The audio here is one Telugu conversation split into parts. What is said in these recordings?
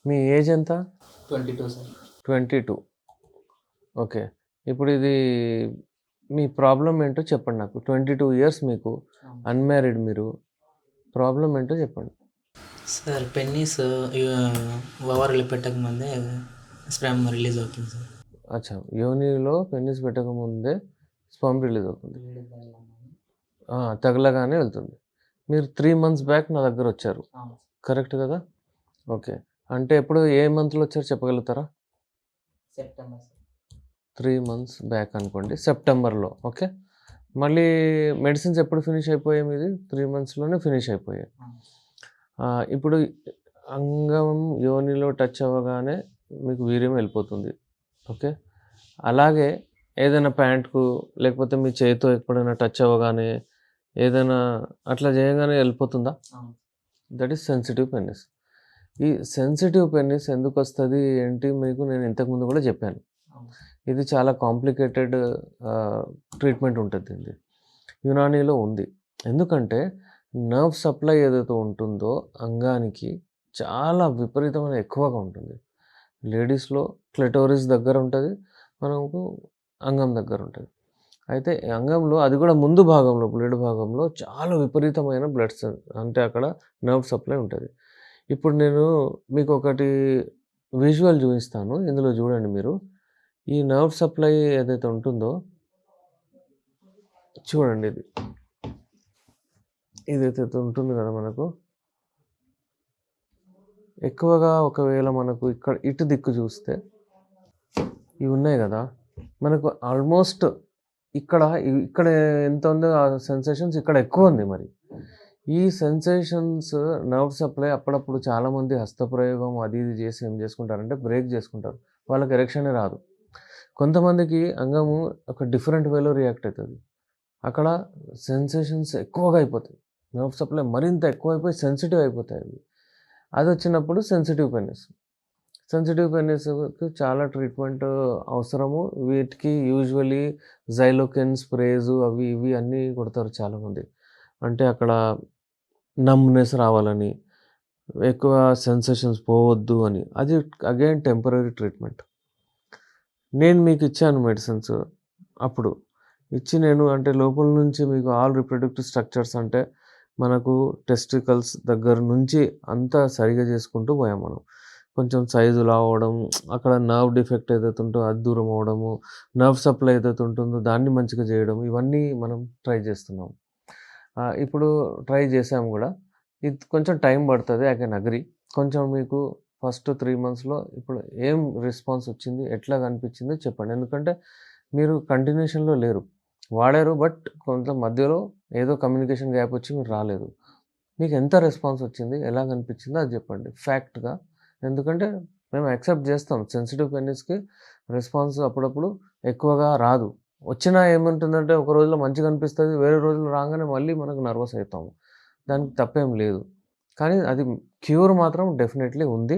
మీ ఏజ్ ఎంత? 22 సార్. 22. ఓకే. ఇప్పుడు ఇది మీ ప్రాబ్లమ్ ఏంటో చెప్పండి నాకు. 22 ఇయర్స్ మీకు. అవును. అన్‌మ్యారీడ్ మీరు. ప్రాబ్లమ్ ఏంటో చెప్పండి. సార్ పెన్నీస్ ఓవర్‌లు పెట్టకముందే స్పెర్మ్ రిలీజ్ అవుతుంది సార్. అచ్చా! యోనిలో పెనిస్ పెట్టకముందే స్పెర్మ్ రిలీజ్ అవుతుంది. వేడి తగలగానే. తగలగానే వెళ్తుంది. మీరు 3 మంత్స్ బ్యాక్ నా దగ్గరొచ్చారు. అవును. కరెక్ట్ కదా? ఓకే. అంటే ఎప్పుడు ఏ మంత్‌లో వచ్చారో చెప్పగలుగుతారా? September sir. 3 మంత్స్ బ్యాక్ అనుకోండి. సెప్టెంబర్‌లో. ఓకే. మళ్ళీ మెడిసిన్స్ ఎప్పుడు ఫినిష్ అయిపోయాయి మీది? 3 మంత్స్‌లోనే ఫినిష్ అయిపోయాయి. అవును. ఇప్పుడు అంగం యోనిలో టచ్ అవ్వగానే మీకు వీర్యం వెళ్ళిపోతుంది. ఓకే. అలాగే ఏదైనా ప్యాంట్‌కు లేకపోతే మీ చేయితో ఎప్పుడైనా టచ్ అవ్వగానే ఏదైనా అట్లా చేయంగానే వెళ్ళిపోతుందా? అవును. That is sensitive penis. ఈ సెన్సిటివ్ పెనిస్ ఎందుకొస్తది ఏంటి మీకు నేను ఇంతకుముందు కూడా చెప్పాను. అవును. ఇది చాలా కాంప్లికేటెడ్ ట్రీట్మెంట్ ఉంటది దీనిది. యునానీలో ఉంది. ఎందుకంటే నర్వ్ సప్లై ఏదైతే ఉంటుందో అంగానికి చాలా విపరీతమైన ఎక్కువగా ఉంటుంది. లేడీస్‌లో క్లిటోరిస్ దగ్గర ఉంటది. మనకు అంగం దగ్గర ఉంటది. అయితే ఈ అంగంలో అది కూడా ముందు భాగంలో బ్లడ్ భాగంలో చాలా విపరీతమైన అంటే అక్కడ నర్వ్ సప్లై ఉంటది. ఇప్పుడు నేను మీకొకటి విజువల్ చూపిస్తాను. ఇందులో చూడండి మీరు. ఈ నర్వ్ సప్లై ఏదైతే ఉంటుందో చూడండి ఇది. ఇదైతే ఉంటుంది కదా మనకు. ఎక్కువగా ఒకవేళ మనకు ఇక్కడ ఇటు దిక్కు చూస్తే ఇవి ఉన్నాయి కదా! మనకు ఆల్మోస్ట్ ఇక్కడ ఎంత ఉందో ఆ సెన్సేషన్స్ ఇక్కడ ఎక్కువుంది మరి. ఈ సెన్సేషన్స్ నర్వ్ సప్లై అప్పుడప్పుడు చాలామంది హస్తప్రయోగం అది ఇది చేసి ఏం చేసుకుంటారంటే బ్రేక్ చేసుకుంటారు. వాళ్ళకి ఎరెక్షనే రాదు. కొంతమందికి అంగము ఒక డిఫరెంట్ వేలో రియాక్ట్ అయితది. అక్కడ సెన్సేషన్స్ ఎక్కువగా అయిపోతాయి. నర్వ్ సప్లై మరింత ఎక్కువైపోయి సెన్సిటివ్ అయిపోతాయి అవి. అదొచ్చినప్పుడు సెన్సిటివ్ పెనిస్. సెన్సిటివ్ పెనిస్‌కి చాలా ట్రీట్మెంట్ అవసరము. వీటికి యూజువల్లీ జైలోకెన్ స్ప్రేస్ అవి ఇవి అన్నీ కొడతారు చాలామంది. అంటే అక్కడ నమ్‌నెస్ రావాలని, ఎక్కువ సెన్సేషన్స్ పోవద్దు అని. అది అగైన్ టెంపరరీ ట్రీట్మెంట్. నేను మీకిచ్చాను మెడిసిన్స్ అప్పుడు. ఇచ్చి నేను అంటే లోపల నుంచి మీకు ఆల్ రిప్రొడక్టివ్ స్ట్రక్చర్స్ అంటే మనకు టెస్టికల్స్ దగ్గర నుంచి అంతా సరిగ్గా చేసుకుంటూ పోయాం మనం. కొంచెం సైజు లావు అవ్వడం, అక్కడ నర్వ్ డిఫెక్ట్ ఏదైతే ఉంటో అది దూరం అవ్వడము, నర్వ్ సప్లై ఏదైతే ఉంటుందో దాన్ని మంచిగా చేయడం ఇవన్నీ మనం ట్రై చేస్తున్నాం. ఇప్పుడు ట్రై చేసాము గూడా. ఇది కొంచెం టైం పడతది. I can agree. కొంచెం మీకు ఫస్ట్ 3 మంత్స్‌లో ఇప్పుడు ఏం రెస్పాన్స్ వచ్చింది? ఎట్లా కనిపించిందో చెప్పండి. ఎందుకంటే మీరు కంటిన్యూషన్‌లో లేరు. వాడారు బట్ కొంత మధ్యలో ఏదో కమ్యూనికేషన్ గ్యాప్ వచ్చి మీరు రాలేదు. మీకు ఎంత రెస్పాన్స్ వచ్చింది? ఎలా కనిపించిందో అది చెప్పండి ఫ్యాక్ట్‌గా. ఎందుకంటే మేము యాక్సెప్ట్ చేస్తాం. సెన్సిటివ్ పెనిస్‌కి రెస్పాన్స్ అప్పుడప్పుడు ఎక్కువగా రాదు. వచ్చినా ఏముంటుందంటే ఒక రోజులో మంచిగా అనిపిస్తది. వేరే రోజులు రాంగానే మళ్ళీ మనకు నర్వస్ అయితాము. దానికి తప్పేం లేదు. కానీ అది క్యూర్ మాత్రం డెఫినెట్‌లీ ఉంది.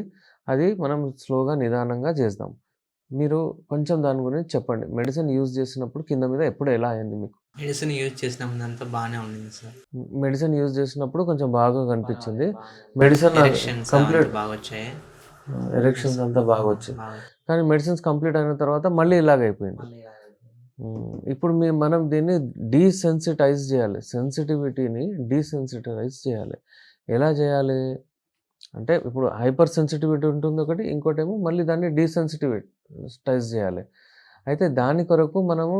అది మనం స్లోగా నిదానంగా చేద్దాం. మీరు కొంచెం దాని గురించి చెప్పండి. మెడిసిన్ యూజ్ చేసినప్పుడు కింద మీద ఎప్పుడు ఎలా అయింది మీకు? మెడిసిన్ యూజ్ చేసినప్పుడంతా బానే ఉండింది సార్. మెడిసిన్ యూజ్ చేసినప్పుడు కొంచెం బాగా కనిపించింది. పర్వాలేదు బానే ఉంది. మెడిసిన్ ఎరెక్షన్స్ అవంతా కంప్లీట్ బాగొచ్చాయి. ఎరెక్షన్స్ అంతా బాగొచ్చాయి. బాగా కానీ మెడిసిన్స్ కంప్లీట్ అయిన తర్వాత మళ్ళీ ఇలాగైపోయింది. మళ్ళీ ఇలాగైపోయింది. ఇప్పుడు మనం దీన్ని డీసెన్సిటైజ్ చేయాలి. సెన్సిటివిటీని డీసెన్సిటైజ్ చేయాలి. ఎలా చేయాలి? అంటే ఇప్పుడు హైపర్ సెన్సిటివిటీ ఉంటుంది ఒకటి. ఇంకోటేమో మళ్ళీ దాన్ని డీసెన్సిటివిటైజ్ చేయాలి. అయితే దాని కొరకు మనము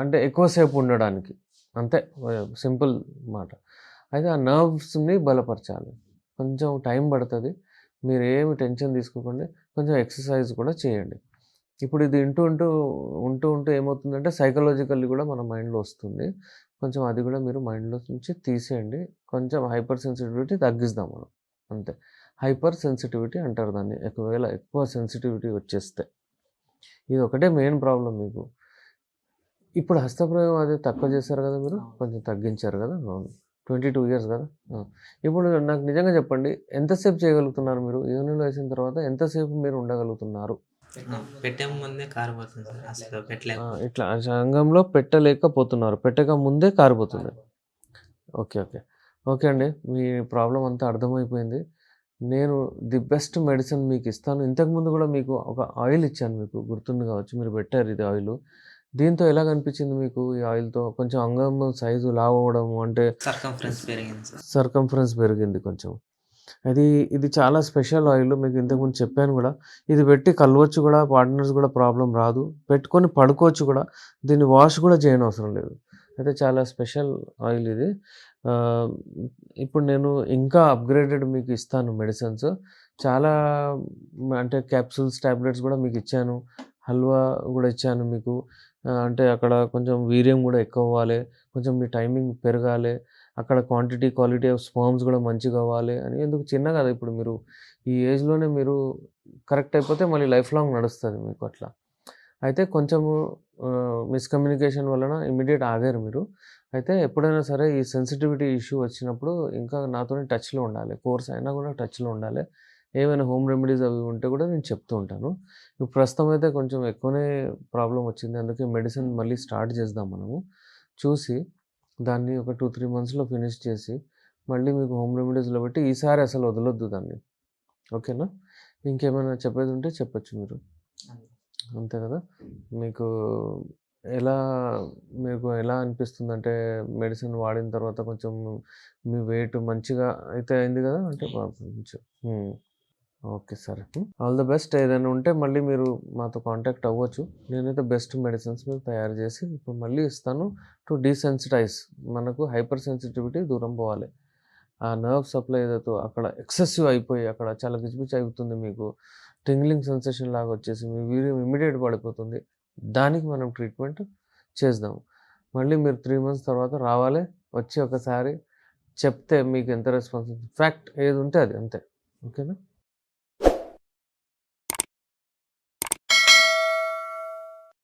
అంటే ఎక్కువ సేపు ఉండడానికి. అంతే సింపుల్ మాట. అయితే ఆ నర్వ్స్‌ని బలపరచాలి. కొంచెం టైం పడతది. మీరేమి టెన్షన్ తీసుకోకండి. కొంచెం ఎక్సర్సైజ్ కూడా చేయండి. ఇప్పుడు ఇది ఉంటూ ఏమవుతుందంటే సైకలాజికల్లీ కూడా మన మైండ్‌లో వస్తుంది. కొంచెం అది కూడా మీరు మైండ్‌లో నుంచి తీసేయండి. కొంచెం హైపర్ సెన్సిటివిటీ తగ్గిద్దాం మనం. అంతే. హైపర్ సెన్సిటివిటీ అంటారు దాన్ని. ఒకవేళ ఎక్కువ సెన్సిటివిటీ వచ్చేస్తే. ఇదొకటే మెయిన్ ప్రాబ్లమ్ మీకు. ఇప్పుడు హస్తప్రయోగం అది తక్కువ చేశారు కదా మీరు? అవును. కొంచెం తగ్గించారు కదా! అవును. 22 ఇయర్స్ కదా! ఇప్పుడు నాకు నిజంగా చెప్పండి. ఎంతసేపు చేయగలుగుతున్నారు మీరు? యోనిలో వేసిన తర్వాత ఎంతసేపు మీరు ఉండగలుగుతున్నారు? పెట్టే ముందే కారిపోతుంది సార్. అసలు పెట్టలేకపోతే. ఇట్లా సంఘంలో పెట్టలేకపోతున్నారు. పెట్టక ముందే కారిపోతుంది. ఓకే. ఓకే. ఓకే అండి. మీ ప్రాబ్లమ్ అంతా అర్థమైపోయింది. నేను ది బెస్ట్ మెడిసిన్ మీకు ఇస్తాను. ఇంతకుముందు కూడా మీకు ఒక ఆయిల్ ఇచ్చాను మీకు గుర్తుంది కావచ్చు. మీరు పెట్టారు ఇది ఆయిలు. దీంతో ఎలాగనిపించింది మీకు ఈ ఆయిల్‌తో? కొంచెం అంగం సైజు లావవ్వడము అంటే సర్కంఫరెన్స్ పెరిగింది సార్. సర్కంఫరెన్స్ పెరిగింది కొంచెం. ఇది చాలా స్పెషల్ ఆయిల్. మీకు ఇంతకుముందు చెప్పాను గూడా. ఇది పెట్టి కలవచ్చు గూడా, పార్ట్నర్స్ గూడా ప్రాబ్లమ్ రాదు. పెట్టుకొని పడుకోవచ్చు గూడా. దీన్ని వాష్ గూడా చేయనవసరం లేదు. అయితే చాలా స్పెషల్ ఆయిల్ ఇది. ఆహ్, ఇప్పుడు నేను ఇంకా అప్‌గ్రేడెడ్ మీకు ఇస్తాను మెడిసిన్స్. చాలా అంటే క్యాప్సూల్స్, టాబ్లెట్స్ గూడా మీకిచ్చాను. హల్వా గూడా ఇచ్చాను మీకు. అంటే అక్కడ కొంచెం వీర్యం గూడా ఎక్కువవ్వాలి. కొంచెం మీ టైమింగ్ పెరగాలి. అక్కడ క్వాంటిటీ, క్వాలిటీ ఆఫ్ స్పర్మ్స్ గూడా మంచిగవ్వాలి అని. ఎందుకు చిన్న గదా! ఇప్పుడు మీరు ఈ ఏజ్‌లోనే మీరు కరెక్ట్ అయిపోతే మళ్ళీ లైఫ్ లాంగ్ నడుస్తది మీకు అట్లా. అయితే కొంచెము మిస్‌కమ్యూనికేషన్ వలన ఇమ్మీడియేట్ ఆగారు మీరు. అయితే ఎప్పుడైనా సరే ఈ సెన్సిటివిటీ ఇష్యూ వచ్చినప్పుడు ఇంకా నాతోని టచ్‌లో ఉండాలి. కోర్స్ అయినా గూడా టచ్‌లో ఉండాలి. ఏమైనా హోమ్ రెమెడీస్ అవి ఉంటే గూడా నేను చెప్తూ ఉంటాను. ఇప్పుడు ప్రస్తుతం అయితే కొంచెం ఎక్కువనే ప్రాబ్లమ్ వచ్చింది. అందుకే మెడిసిన్ మళ్ళీ స్టార్ట్ చేద్దాం మనము. చూసి దాన్ని ఒక 2, 3 మంత్స్‌లో ఫినిష్ చేసి, మళ్ళీ మీకు హోమ్ రెమెడీస్‌లో పెట్టి ఈసారి అసలు వదలొద్దు దాన్ని. ఓకేనా? ఇంకేమైనా చెప్పేదుంటే చెప్పొచ్చు మీరు. అంతే గదా! మీకు ఎలా మీకు ఎలా అనిపిస్తుందంటే మెడిసిన్ వాడిన తర్వాత కొంచెం మీ వెయిట్ మంచిగా అయితే అయింది గదా! అంటే కొంచెం హ్మ్. ఓకే. సరే. All the best. ఏదైనా ఉంటే మళ్ళీ మీరు మాతో కాంటాక్ట్ అవ్వచ్చు. నేనైతే బెస్ట్ మెడిసిన్స్ మీకు తయారు జేసి ఇప్పుడు మళ్ళీ ఇస్తాను. టు డీసెన్సిటైజ్ మనకు హైపర్ సెన్సిటివిటీ దూరం పోవాలి. ఆ నర్వ్ సప్లై ఏదైతే అక్కడ ఎక్సెసివ్ అయిపోయి అక్కడ చాలా గిచ్‌గిచ్ అవుతుంది మీకు. టింగ్లింగ్ సెన్సేషన్ లాగా వచ్చేసి మీ వీర్యం ఇమ్మీడియేట్ పడిపోతుంది. దానికి మనం ట్రీట్మెంట్ చేద్దాం. మళ్ళీ మీరు 3 మంత్స్ తర్వాత రావాలి. వచ్చి ఒకసారి చెప్తే మీకు ఎంత రెస్పాన్స్ ఫ్యాక్ట్ ఏదుంటే అది అంతే. ఓకేనా?